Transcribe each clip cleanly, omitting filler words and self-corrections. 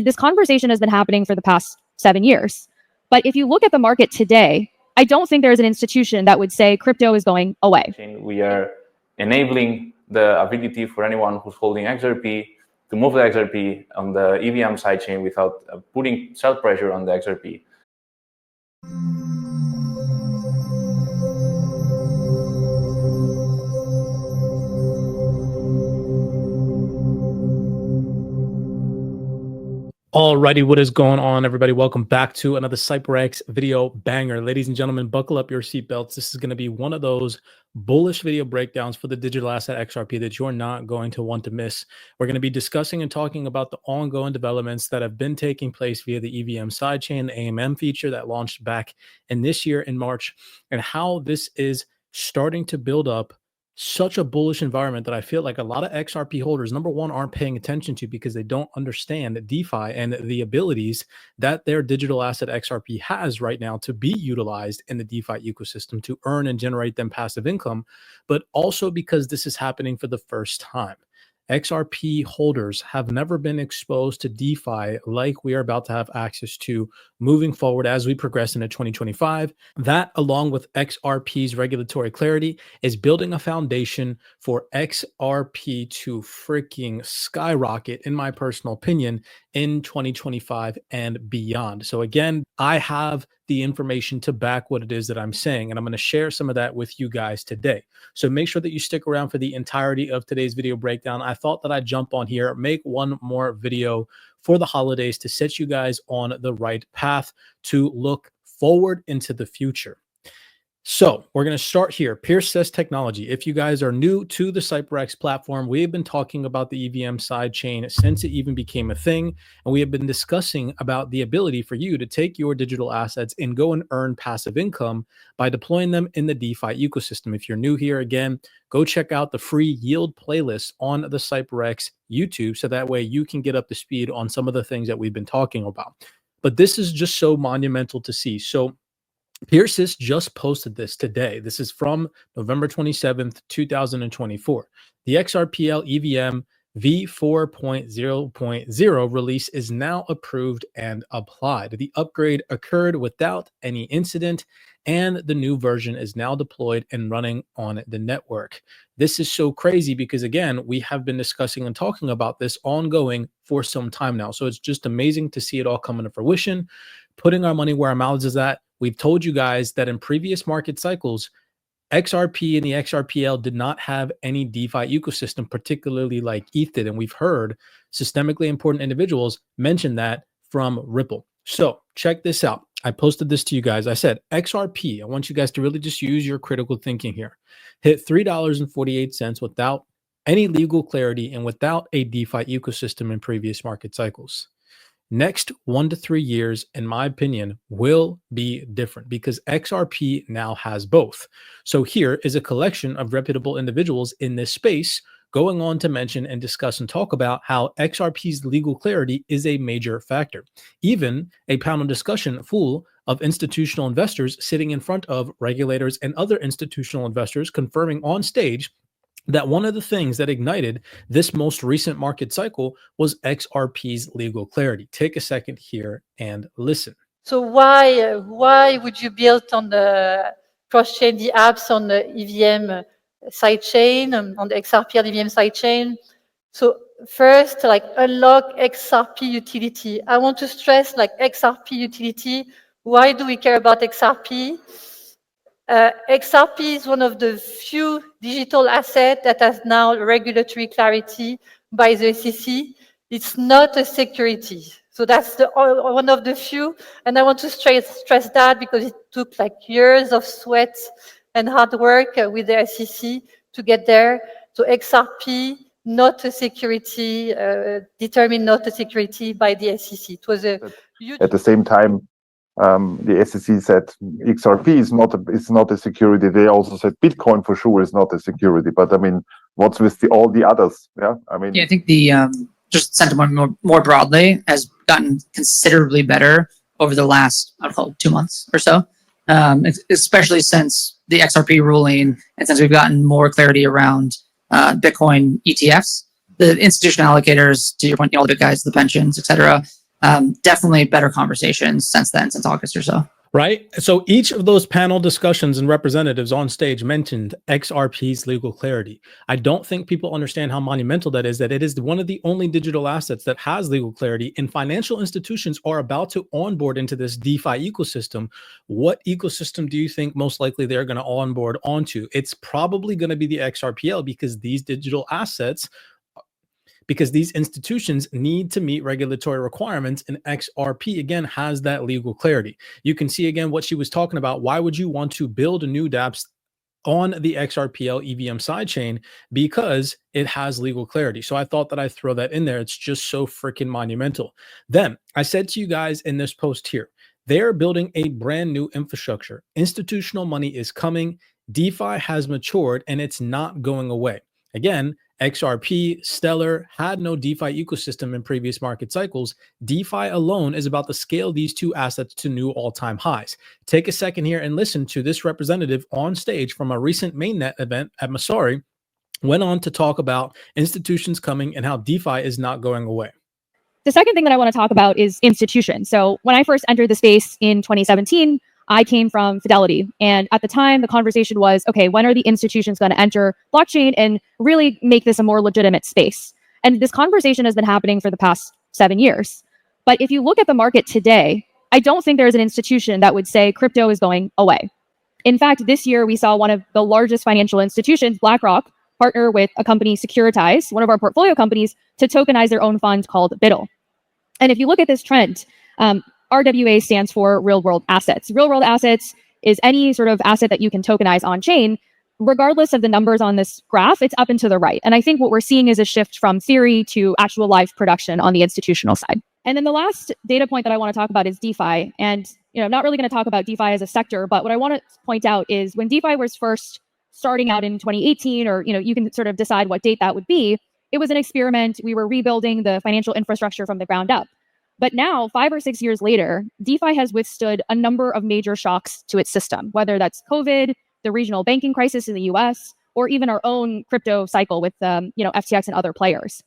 This conversation has been happening for the past 7 years. But if you look at the market today, I don't think there's an institution that would say crypto is going away. We are enabling the ability for anyone who's holding XRP to move the XRP on the EVM sidechain without putting self-pressure on the XRP. Alrighty, what is going on, everybody? Welcome back to another CYPRX video banger. Ladies and gentlemen, buckle up your seatbelts. This is going to be one of those bullish video breakdowns for the digital asset XRP that you're not going to want to miss. We're going to be discussing and talking about the ongoing developments that have been taking place via the EVM sidechain, the AMM feature that launched back in this year in March, and how this is starting to build up such a bullish environment that I feel like a lot of XRP holders, number one, aren't paying attention to because they don't understand DeFi and the abilities that their digital asset XRP has right now to be utilized in the DeFi ecosystem to earn and generate them passive income, but also because this is happening for the first time. XRP holders have never been exposed to DeFi like we are about to have access to moving forward as we progress into 2025. That, along with XRP's regulatory clarity, is building a foundation for XRP to freaking skyrocket, in my personal opinion, in 2025 and beyond. So again, I have the information to back what it is that I'm saying, and I'm going to share some of that with you guys today. So make sure that you stick around for the entirety of today's video breakdown. I thought that I'd jump on here, make one more video for the holidays to set you guys on the right path to look forward into the future. So we're going to start here. Persist technology. If you guys are new to the CYPRX platform, we have been talking about the EVM sidechain since it even became a thing. And we have been discussing about the ability for you to take your digital assets and go and earn passive income by deploying them in the DeFi ecosystem. If you're new here, again, go check out the free yield playlist on the CYPRX YouTube. So that way you can get up to speed on some of the things that we've been talking about. But this is just so monumental to see. So Persist just posted this today. This is from November 27th, 2024. The XRPL EVM v4.0.0 release is now approved and applied. The upgrade occurred without any incident, and the new version is now deployed and running on the network. This is so crazy because, again, we have been discussing and talking about this ongoing for some time now. So it's just amazing to see it all come into fruition, putting our money where our mouths is at. We've told you guys that in previous market cycles, XRP and the XRPL did not have any DeFi ecosystem, particularly like ETH did. And we've heard systemically important individuals mention that from Ripple. So check this out. I posted this to you guys. I said, XRP, I want you guys to really just use your critical thinking here. Hit $3.48 without any legal clarity and without a DeFi ecosystem in previous market cycles. Next 1 to 3 years, in my opinion, will be different because XRP now has both. So here is a collection of reputable individuals in this space going on to mention and discuss and talk about how XRP's legal clarity is a major factor. Even a panel discussion full of institutional investors sitting in front of regulators and other institutional investors confirming on stage that one of the things that ignited this most recent market cycle was XRP's legal clarity. Take a second here and listen. So why would you build on the cross-chain the apps on the EVM sidechain, on the XRPL EVM sidechain? So first, like, unlock XRP utility. I want to stress, like, XRP utility. Why do we care about XRP? XRP is one of the few digital assets that has now regulatory clarity by the SEC. It's not a security. So that's one of the few. And I want to stress that because it took like years of sweat and hard work with the SEC to get there. So XRP, not a security, determined not a security by the SEC. It was a huge... At the same time, the SEC said XRP is not a security. They also said Bitcoin for sure is not a security. But I mean, what's with all the others? Yeah, I mean, yeah, I think the just sentiment more broadly has gotten considerably better over the last, I don't know, 2 months or so, especially since the XRP ruling and since we've gotten more clarity around Bitcoin ETFs. The institutional allocators, to your point, all the big guys, the pensions, et cetera, definitely better conversations since then, since August or so. Right. So each of those panel discussions and representatives on stage mentioned XRP's legal clarity. I don't think people understand how monumental that is it is one of the only digital assets that has legal clarity, and financial institutions are about to onboard into this DeFi ecosystem. What ecosystem do you think most likely they're going to onboard onto? It's probably going to be the XRPL, because these digital assets, because these institutions need to meet regulatory requirements, and XRP again has that legal clarity. You can see again what she was talking about. Why would you want to build a new dApps on the XRPL EVM sidechain? Because it has legal clarity. So I thought that I'd throw that in there. It's just so freaking monumental. Then I said to you guys in this post here, they're building a brand new infrastructure. Institutional money is coming. DeFi has matured and it's not going away. Again, XRP, Stellar had no DeFi ecosystem in previous market cycles. DeFi alone is about to scale these two assets to new all-time highs. Take a second here and listen to this representative on stage from a recent mainnet event at Masari, went on to talk about institutions coming and how DeFi is not going away. The second thing that I want to talk about is institutions. So when I first entered the space in 2017, I came from Fidelity. And at the time, the conversation was, okay, when are the institutions going to enter blockchain and really make this a more legitimate space? And this conversation has been happening for the past 7 years. But if you look at the market today, I don't think there's an institution that would say crypto is going away. In fact, this year, we saw one of the largest financial institutions, BlackRock, partner with a company, Securitize, one of our portfolio companies, to tokenize their own fund called BIDL. And if you look at this trend, RWA stands for real world assets. Real world assets is any sort of asset that you can tokenize on chain. Regardless of the numbers on this graph, it's up and to the right. And I think what we're seeing is a shift from theory to actual live production on the institutional side. And then the last data point that I want to talk about is DeFi. And I'm not really going to talk about DeFi as a sector, but what I want to point out is when DeFi was first starting out in 2018, or you can sort of decide what date that would be, it was an experiment. We were rebuilding the financial infrastructure from the ground up. But now, 5 or 6 years later, DeFi has withstood a number of major shocks to its system, whether that's COVID, the regional banking crisis in the US, or even our own crypto cycle with FTX and other players.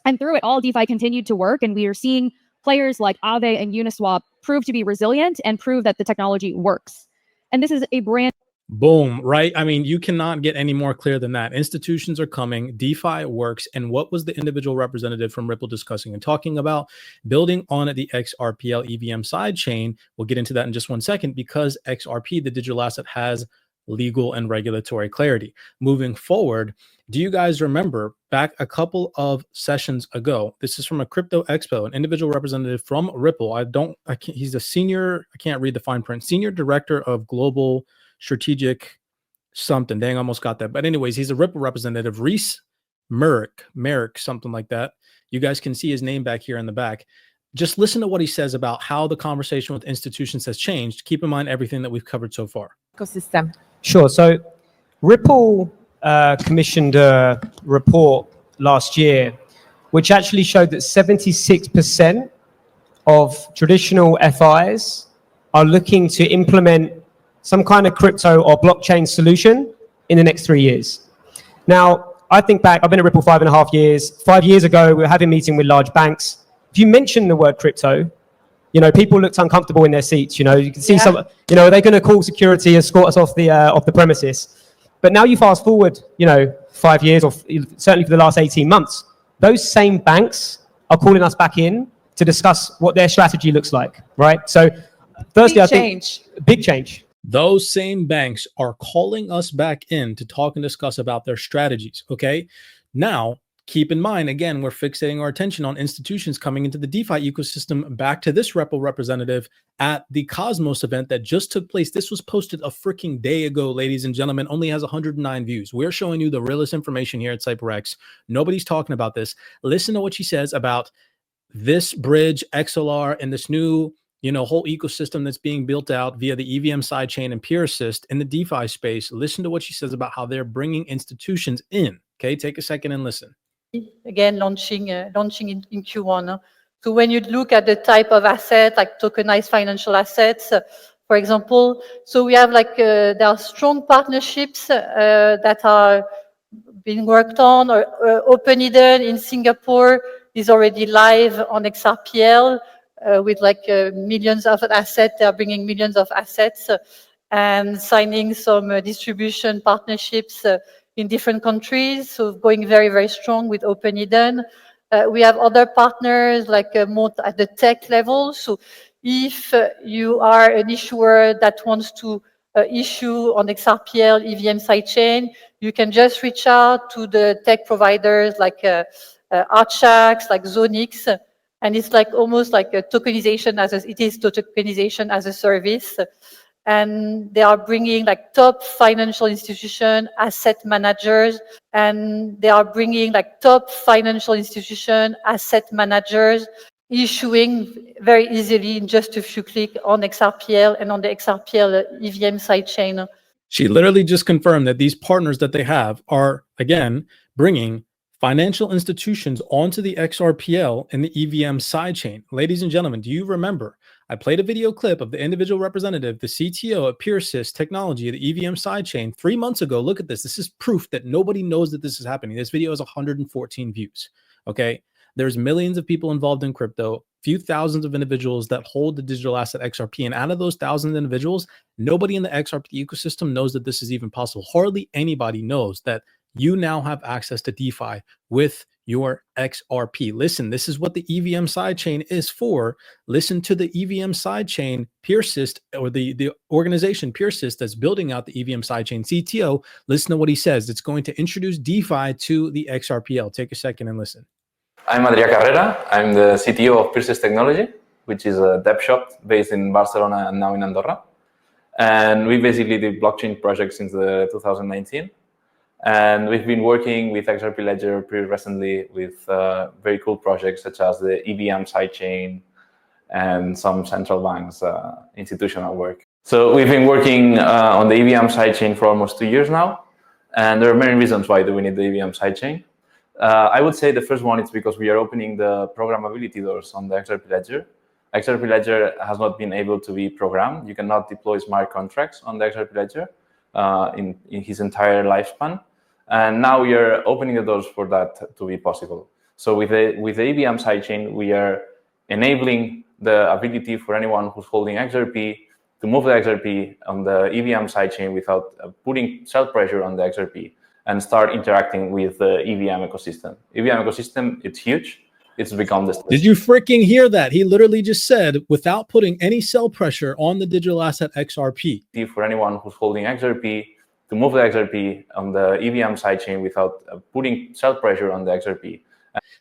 And through it all, DeFi continued to work, and we are seeing players like Aave and Uniswap prove to be resilient and prove that the technology works. And this is a brand. Boom, right? I mean, you cannot get any more clear than that. Institutions are coming, DeFi works, and what was the individual representative from Ripple discussing and talking about? Building on the XRPL EVM sidechain. We'll get into that in just 1 second, because XRP, the digital asset, has legal and regulatory clarity. Moving forward, do you guys remember back a couple of sessions ago? This is from a crypto expo, an individual representative from Ripple. He's a senior, I can't read the fine print, senior director of global strategic something. Dang, almost got that. But anyways, he's a Ripple representative, Reese Merrick, something like that. You guys can see his name back here in the back. Just listen to what he says about how the conversation with institutions has changed. Keep in mind everything that we've covered so far. Ecosystem. Sure. So Ripple commissioned a report last year, which actually showed that 76% of traditional FIs are looking to implement some kind of crypto or blockchain solution in the next 3 years. Now, I think back, I've been at Ripple 5.5 years. 5 years ago, we were having a meeting with large banks. If you mention the word crypto, people looked uncomfortable in their seats. You can see some, are they going to call security, escort us off the premises? But now you fast forward, 5 years, or certainly for the last 18 months, those same banks are calling us back in to discuss what their strategy looks like, right? So firstly, I think big change. Those same banks are calling us back in to talk and discuss about their strategies. Okay. Now, keep in mind, again, we're fixating our attention on institutions coming into the DeFi ecosystem. Back to this Ripple representative at the Cosmos event that just took place. This was posted a freaking day ago, ladies and gentlemen, only has 109 views. We're showing you the realest information here at CYPRX. Nobody's talking about this. Listen to what she says about this bridge, XLR, and this new whole ecosystem that's being built out via the EVM sidechain and Peer Assist in the DeFi space. Listen to what she says about how they're bringing institutions in. Okay, take a second and listen. Again, launching in Q1. So when you look at the type of asset, like tokenized financial assets, for example, so we have there are strong partnerships that are being worked on, or Open Eden in Singapore is already live on XRPL. with like millions of assets. They are bringing millions of assets and signing some distribution partnerships in different countries. So going very, very strong with Open Eden. We have other partners like more at the tech level. So if you are an issuer that wants to issue on XRPL EVM sidechain, you can just reach out to the tech providers like Archax, like Zonix, and it's like almost like a tokenization tokenization as a service. And they are bringing like top financial institution, asset managers, issuing very easily in just a few clicks on XRPL and on the XRPL EVM sidechain. She literally just confirmed that these partners that they have are, again, bringing financial institutions onto the XRPL and the EVM sidechain. Ladies and gentlemen, do you remember? I played a video clip of the individual representative, the CTO at PureSys Technology, the EVM sidechain, 3 months ago. Look at this. This is proof that nobody knows that this is happening. This video has 114 views. Okay. There's millions of people involved in crypto, few thousands of individuals that hold the digital asset XRP. And out of those thousands of individuals, nobody in the XRP ecosystem knows that this is even possible. Hardly anybody knows that you now have access to DeFi with your XRP. Listen, this is what the EVM sidechain is for. Listen to the EVM sidechain PureSys, or the organization PureSys that's building out the EVM sidechain CTO. Listen to what he says. It's going to introduce DeFi to the XRPL. Take a second and listen. I'm Adrià Carrera. I'm the CTO of PureSys Technology, which is a dev shop based in Barcelona and now in Andorra. And we basically did blockchain projects since 2019. And we've been working with XRP Ledger pretty recently with very cool projects such as the EVM sidechain and some central banks' institutional work. So we've been working on the EVM sidechain for almost 2 years now. And there are many reasons why do we need the EVM sidechain. I would say the first one is because we are opening the programmability doors on the XRP Ledger. XRP Ledger has not been able to be programmed. You cannot deploy smart contracts on the XRP Ledger in his entire lifespan. And now we are opening the doors for that to be possible. So with the EVM sidechain, we are enabling the ability for anyone who's holding XRP to move the XRP on the EVM sidechain without putting self-pressure on the XRP and start interacting with the EVM ecosystem. EVM ecosystem, it's huge. It's become this. Did you freaking hear that? He literally just said, without putting any sell pressure on the digital asset XRP. For anyone who's holding XRP to move the XRP on the EVM sidechain without putting sell pressure on the XRP.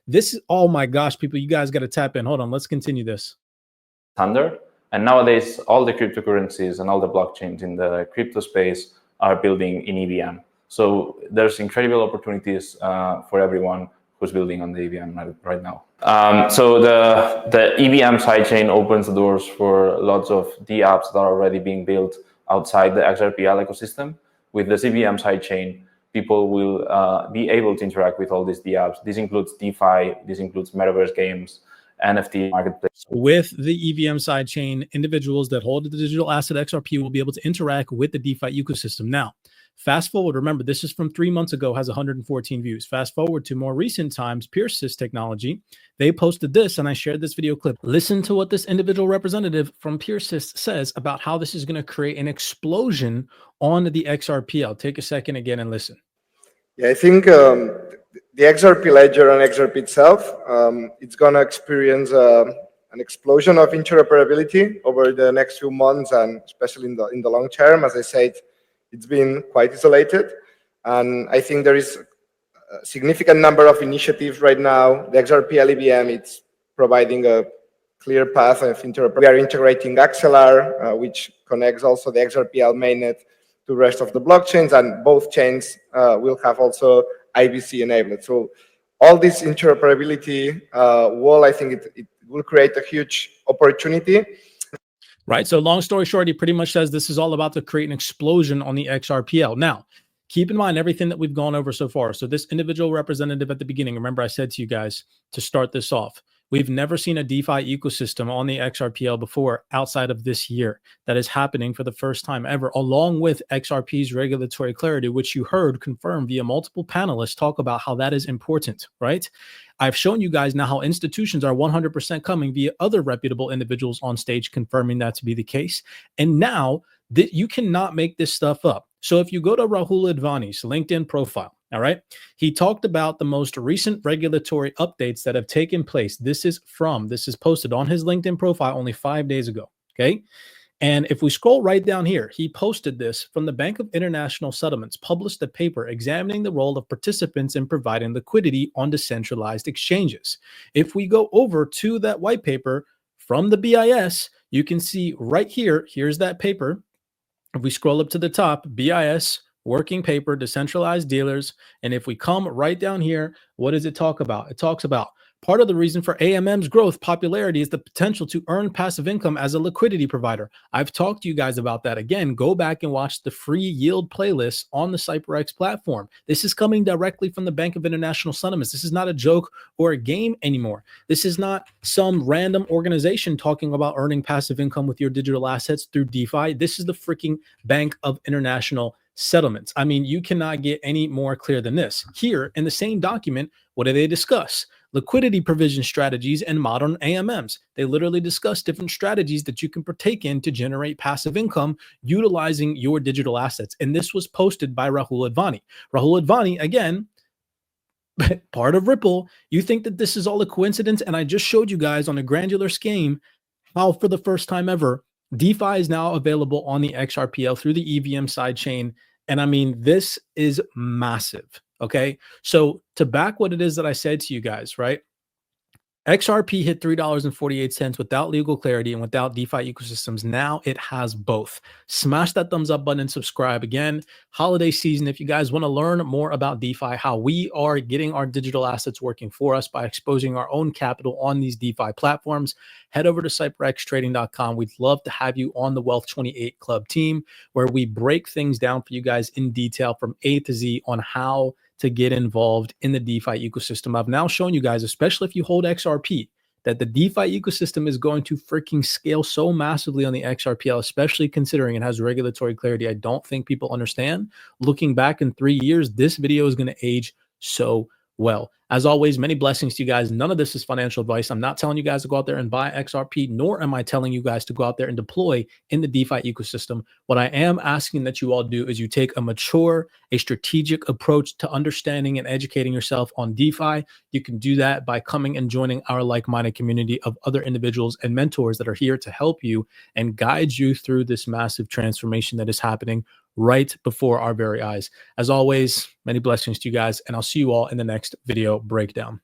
This is, oh my gosh, people, you guys got to tap in. Hold on, let's continue this. Standard. And nowadays, all the cryptocurrencies and all the blockchains in the crypto space are building in EVM. So there's incredible opportunities for everyone who's building on the EVM right now. So the EVM sidechain opens the doors for lots of DApps that are already being built outside the XRPL ecosystem. With the EVM sidechain, people will be able to interact with all these DApps. This includes DeFi, this includes metaverse games, NFT marketplace. With the EVM sidechain, individuals that hold the digital asset XRP will be able to interact with the DeFi ecosystem. Now, fast forward, remember, this is from 3 months ago, has 114 views. Fast forward to more recent times, PureSys Technology, they posted this, and I shared this video clip. Listen to what this individual representative from PureSys says about how this is going to create an explosion on the XRPL. Take a second again and listen. Yeah, I think the XRP ledger and XRP itself, it's going to experience an explosion of interoperability over the next few months, and especially in the long term. As I said, it's been quite isolated, and I think there is a significant number of initiatives right now. The XRPL EVM, it's providing a clear path of interoperability. We are integrating Axelar, which connects also the XRPL mainnet to the rest of the blockchains, and both chains will have also IBC enabled. So all this interoperability wall, I think it will create a huge opportunity. Right. So long story short, he pretty much says this is all about to create an explosion on the XRPL. Now, keep in mind everything that we've gone over so far. So this individual representative at the beginning, remember I said to you guys to start this off, We've never seen a DeFi ecosystem on the XRPL before outside of this year. That is happening for the first time ever, along with XRP's regulatory clarity, which you heard confirmed via multiple panelists talk about how that is important, right? I've shown you guys now how institutions are 100% coming via other reputable individuals on stage confirming that to be the case. And now that you cannot make this stuff up. So if you go to Rahul Advani's LinkedIn profile, all right, he talked about the most recent regulatory updates that have taken place. This is posted on his LinkedIn profile only 5 days ago. Okay. And if we scroll right down here, he posted this from the Bank of International Settlements, published a paper examining the role of participants in providing liquidity on decentralized exchanges. If we go over to that white paper from the BIS, you can see right here, here's that paper. If we scroll up to the top, BIS, working paper, decentralized dealers. And if we come right down here, what does it talk about? It talks about part of the reason for AMM's growth popularity is the potential to earn passive income as a liquidity provider. I've talked to you guys about that. Again, go back and watch the free yield playlist on the CYPRX platform. This is coming directly from the Bank of International Settlements. This is not a joke or a game anymore. This is not some random organization talking about earning passive income with your digital assets through DeFi. This is the freaking Bank of International Settlements. I mean, you cannot get any more clear than this. Here in the same document, what do they discuss? Liquidity provision strategies and modern AMMs. They literally discuss different strategies that you can partake in to generate passive income utilizing your digital assets. And this was posted by Rahul Advani. Rahul Advani, again, part of Ripple. You think that this is all a coincidence? And I just showed you guys on a granular scheme how for the first time ever, DeFi is now available on the XRPL through the EVM sidechain. And I mean, this is massive. Okay. So to back what it is that I said to you guys, right? XRP hit $3.48 without legal clarity and without DeFi ecosystems. Now it has both. Smash that thumbs up button and subscribe. Again, holiday season. If you guys want to learn more about DeFi, how we are getting our digital assets working for us by exposing our own capital on these DeFi platforms, head over to CYPRXtrading.com. We'd love to have you on the Wealth 28 Club team, where we break things down for you guys in detail from A to Z on how to get involved in the DeFi ecosystem. I've now shown you guys, especially if you hold XRP, that the DeFi ecosystem is going to freaking scale so massively on the XRPL, especially considering it has regulatory clarity. I don't think people understand. Looking back in 3 years, this video is going to age so well. As always, many blessings to you guys. None of this is financial advice. I'm not telling you guys to go out there and buy XRP, nor am I telling you guys to go out there and deploy in the DeFi ecosystem. What I am asking that you all do is you take a mature, a strategic approach to understanding and educating yourself on DeFi. You can do that by coming and joining our like-minded community of other individuals and mentors that are here to help you and guide you through this massive transformation that is happening right before our very eyes. As always, many blessings to you guys, and I'll see you all in the next video breakdown.